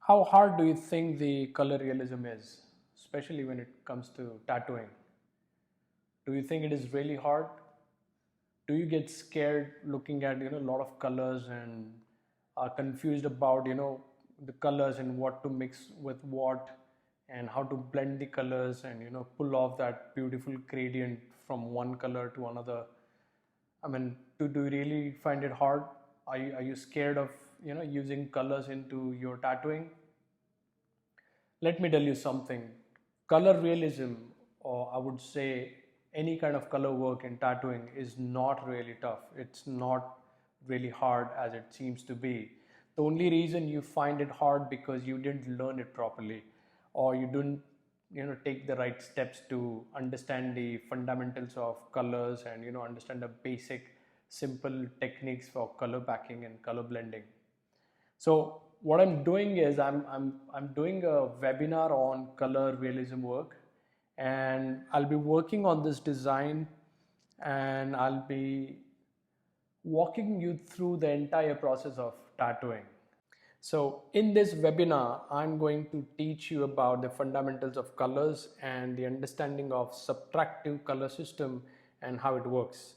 How hard do you think the color realism is, especially when it comes to tattooing? Do you think it is really hard? Do you get scared looking at a lot of colors and are confused about the colors and what to mix with what and how to blend the colors and pull off that beautiful gradient from one color to another? I mean, do you really find it hard? Are you scared of using colors into your tattooing? Let me tell you something. Color realism, or I would say any kind of color work in tattooing, is not really tough. It's not really hard as it seems to be. The only reason you find it hard because you didn't learn it properly, or you didn't take the right steps to understand the fundamentals of colors and understand the basic simple techniques for color packing and color blending. So what I'm doing is I'm doing a webinar on color realism work, and I'll be working on this design, and I'll be walking you through the entire process of tattooing. So in this webinar, I'm going to teach you about the fundamentals of colors and the understanding of subtractive color system and how it works.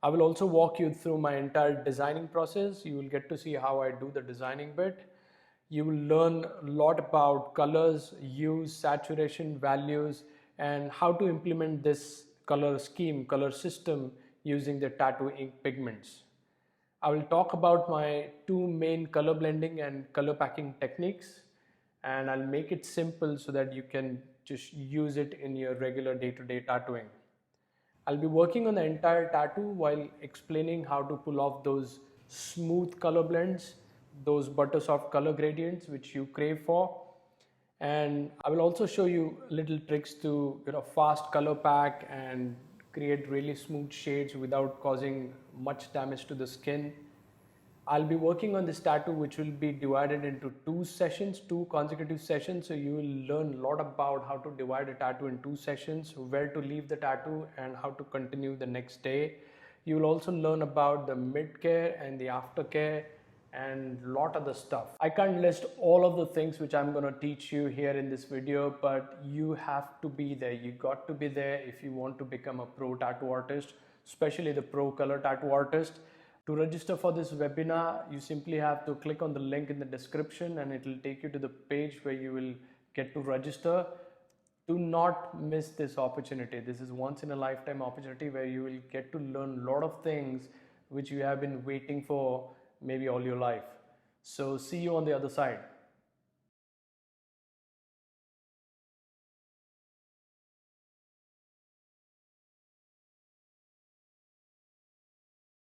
I will also walk you through my entire designing process. You will get to see how I do the designing bit. You will learn a lot about colors, hues, saturation, values, and how to implement this color scheme, color system using the tattoo ink pigments. I will talk about my two main color blending and color packing techniques, and I'll make it simple so that you can just use it in your regular day-to-day tattooing. I'll be working on the entire tattoo while explaining how to pull off those smooth color blends, those butter soft color gradients which you crave for. And I will also show you little tricks to fast color pack and create really smooth shades without causing much damage to the skin. I'll be working on this tattoo, which will be divided into two consecutive sessions. So you will learn a lot about how to divide a tattoo in two sessions, where to leave the tattoo and how to continue the next day. You will also learn about the mid care and the after care and a lot of the stuff. I can't list all of the things which I'm going to teach you here in this video, but you have to be there. You got to be there if you want to become a pro tattoo artist, especially the pro color tattoo artist. To register for this webinar, you simply have to click on the link in the description and it will take you to the page where you will get to register. Do not miss this opportunity. This is once in a lifetime opportunity where you will get to learn a lot of things which you have been waiting for maybe all your life. So see you on the other side.